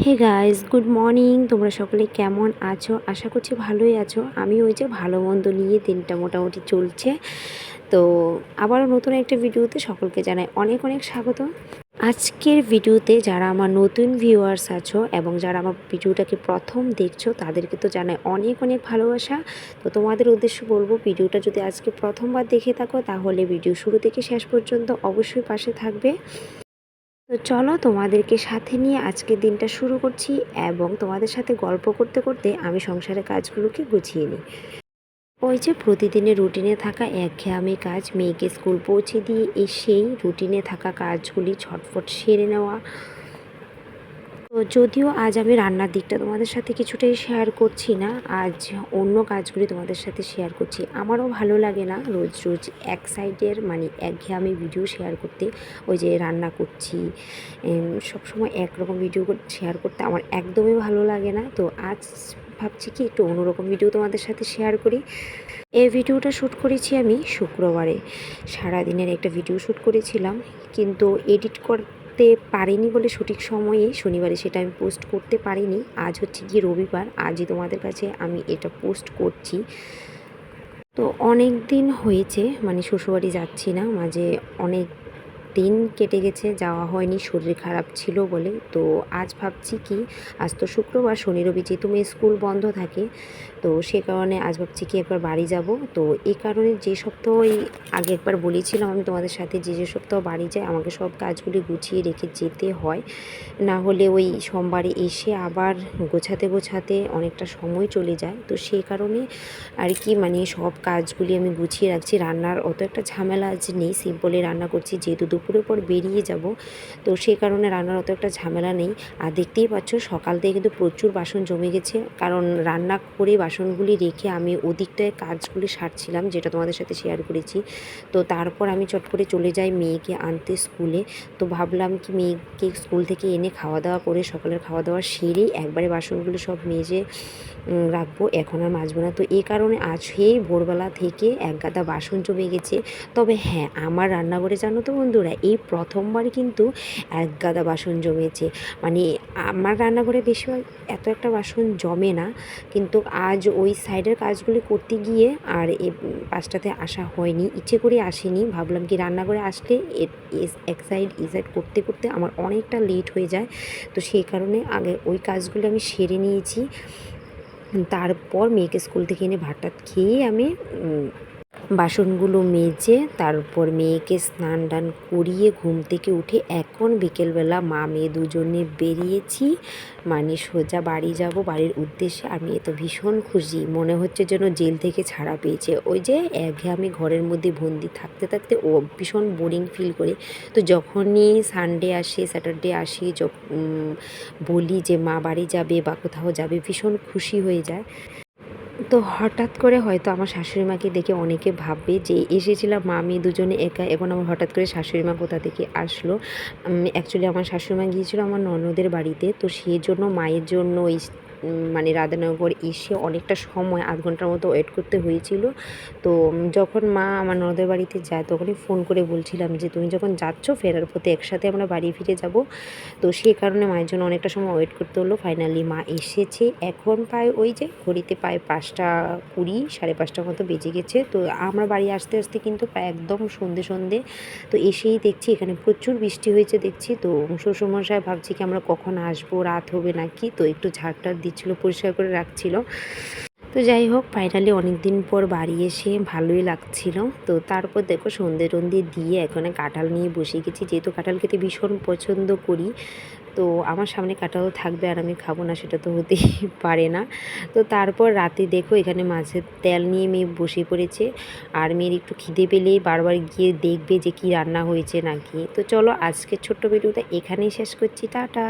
Hey guys, good morning. তোমরা সকলে কেমন আছো? আশা করছি ভালোই আছো। আমি ওই যে ভালো মন্দ নিয়ে দিনটা মোটামুটি চলছে। তো আবারও নতুন একটা ভিডিওতে সকলকে জানাই অনেক অনেক স্বাগত। আজকের ভিডিওতে যারা আমার নতুন ভিউয়ার্স আছো এবং যারা আমার ভিডিওটাকে প্রথম দেখছো তাদেরকে তো জানাই অনেক অনেক ভালোবাসা। তো তোমাদের উদ্দেশ্য বলবো, ভিডিওটা যদি আজকে প্রথমবার দেখে থাকো তাহলে ভিডিও শুরু থেকে শেষ পর্যন্ত অবশ্যই পাশে থাকবে। তো চলো তোমাদেরকে সাথে নিয়ে আজকের দিনটা শুরু করছি এবং তোমাদের সাথে গল্প করতে করতে আমি সংসারের কাজগুলোকে গুছিয়ে নিই। ওই যে প্রতিদিনের রুটিনে থাকা একঘেয়েমি কাজ, মেয়েকে স্কুল পৌঁছে দিয়ে এসেই রুটিনে থাকা কাজগুলি ঝটফট সেরে নেওয়া। তো যদিও আজ আমি রান্নার দিকটা তোমাদের সাথে কিছুটাই শেয়ার করছি না, আজ অন্য কাজগুলি তোমাদের সাথে শেয়ার করছি। আমারও ভালো লাগে না রোজ রোজ এক সাইডের একঘেয়েমি ভিডিও শেয়ার করতে। ওই যে রান্না করছি সবসময় একরকম ভিডিও শেয়ার করতে আমার একদমই ভালো লাগে না। তো আজ ভাবছি কি একটু অন্যরকম ভিডিও তোমাদের সাথে শেয়ার করি। এই ভিডিওটা শ্যুট করেছি আমি শুক্রবারে, সারাদিনের একটা ভিডিও শ্যুট করেছিলাম, কিন্তু এডিট করতে পারিনি বলে সঠিক সময়ে শনিবারে সেটা আমি পোস্ট করতে পারিনি। আজ হচ্ছে গিয়ে রবিবার, আজই তোমাদের কাছে আমি এটা পোস্ট করছি। তো অনেক দিন হয়েছে শ্বশুরবাড়ি যাচ্ছি না, মাঝে অনেক দিন কেটে গেছে, যাওয়া হয়নি, শরীর খারাপ ছিল বলে। তো আজ ভাবছি কি, আজ তো শুক্রবার, শনি রবি যেহেতু মেয়ে স্কুল বন্ধ থাকে, তো সে কারণে আজ ভাবছি কি একবার বাড়ি যাব। তো এই কারণে যে সপ্তাহ আগে একবার বলেছিলাম আমি তোমাদের সাথে, যে সপ্তাহ বাড়ি যায় আমাকে সব কাজগুলি গুছিয়ে রেখে যেতে হয়, না হলে ওই সোমবারে এসে আবার গোছাতে গোছাতে অনেকটা সময় চলে যায়। তো সেই কারণে আর কি সব কাজগুলি আমি গুছিয়ে রাখছি। রান্নার অত একটা ঝামেলা আজ নেই, সিম্পলি রান্না করছি, যেহেতু দুপুরের পর বেরিয়ে যাব, তো সেই কারণে রান্নার অত একটা ঝামেলা নেই। আর দেখতেই পাচ্ছ সকাল থেকে কিন্তু প্রচুর বাসন জমে গেছে, কারণ রান্না করে বাসনগুলি রেখে আমি ওদিকটায় কাজগুলি সারছিলাম, যেটা তোমাদের সাথে শেয়ার করেছি। তো তারপর আমি চট করে চলে যাই মেয়েকে আনতে স্কুলে। তো ভাবলাম কি মেয়েকে স্কুল থেকে এনে খাওয়া দাওয়া করে সকালের খাওয়া দাওয়া সেরেই একবারে বাসনগুলো সব মেজে রাখবো, এখন আর মাজবো না। তো এই কারণে আজ সেই ভোরবেলা থেকে এক গাদা বাসন জমে গেছে। তবে হ্যাঁ, আমার রান্নাঘরে জানো তো বন্ধুরা, এই প্রথমবার কিন্তু এক গাদা বাসন জমেছে। আমার রান্নাঘরে বেশিরভাগ এত একটা বাসন জমে না, কিন্তু আজ ওই সাইডের কাজগুলি করতে গিয়ে আর এই পাশটাতে আসা হয়নি, ইচ্ছে করে আসিনি। ভাবলাম কি রান্নাঘরে আসলে এক সাইড এই সাইড করতে করতে আমার অনেকটা লেট হয়ে যায়। তো সেই কারণে আগে ওই কাজগুলো আমি সেরে নিয়েছি। তারপর মেয়েকে স্কুল থেকে এনে ভাত টাত খেয়ে আমি বাসনগুলো মেজে তারপর মেয়েকে স্নান টান করিয়ে ঘুম থেকে উঠে এখন বিকেলবেলা মা মেয়ে দুজনে বেরিয়েছি, সোজা বাড়ি যাব, বাড়ির উদ্দেশ্যে। আমি তো ভীষণ খুশি, মনে হচ্ছে যেন জেল থেকে ছাড়া পেয়েছে। ওই যে আমি ঘরের মধ্যে বন্দি থাকতে থাকতে ও ভীষণ বোরিং ফিল করে। তো যখনই সানডে আসে, স্যাটারডে আসে, বলি যে মা বাড়ি যাবে বা কোথাও যাবে, ভীষণ খুশি হয়ে যায়। তো হঠাৎ করে হয়তো আমার শাশুড়ি মাকে দেখে অনেকে ভাববে যে এসেছিলাম মা মেয়ে দুজনে একা, এখন আমার হঠাৎ করে শাশুড়ি মা কোথা থেকে আসলো। অ্যাকচুয়ালি আমার শাশুড়ি মা গিয়েছিলো আমার ননদের বাড়িতে, তো সেই জন্য মায়ের জন্য ওই রাধানগর এসে অনেকটা সময়, আধ ঘন্টার মতো ওয়েট করতে হয়েছিল। তো যখন মা আমার ননদের বাড়িতে যায় তখনই ফোন করে বলছিলাম যে তুমি যখন যাচ্ছ ফেরার পথে একসাথে আমরা বাড়ি ফিরে যাব। তো সেই কারণে মায়ের জন্য অনেকটা সময় ওয়েট করতে হলো। ফাইনালি মা এসেছে, এখন প্রায় ওই যে ঘড়িতে প্রায় 5:20, 5:30 মতো বেজে গেছে। তো আমরা বাড়ি আসতে আসতে কিন্তু প্রায় একদম সন্ধে। তো এসেই দেখছি এখানে প্রচুর বৃষ্টি হয়েছে দেখছি। তো শ্বশুরমশাই ভাবছি কি আমরা কখন আসবো, রাত হবে নাকি, তো একটু ঝাড়টার দিচ্ছিলো, পরিষ্কার করে রাখছিল। তো যাই হোক, ফাইনালি অনেক দিন পর বাড়ি এসে ভালোই লাগছিল। তো তারপর দেখো সন্ধে টন্ধে দিয়ে এখানে কাঁঠাল নিয়ে বসে গেছি, যেহেতু কাঁঠাল খেতে ভীষণ পছন্দ করি। তো আমার সামনে কাঁঠাল থাকবে আর আমি খাবো না, সেটা তো হতেই পারে না। তো তারপর রাতে দেখো এখানে মাছের তেল নিয়ে মেয়ে বসে পড়েছে, আর মেয়ের একটু খিদে পেলেই বারবার গিয়ে দেখবে যে কি রান্না হয়েছে নাকি। তো চলো আজকের ছোট্ট ভিডিওটা এখানেই শেষ করছি, টাটা।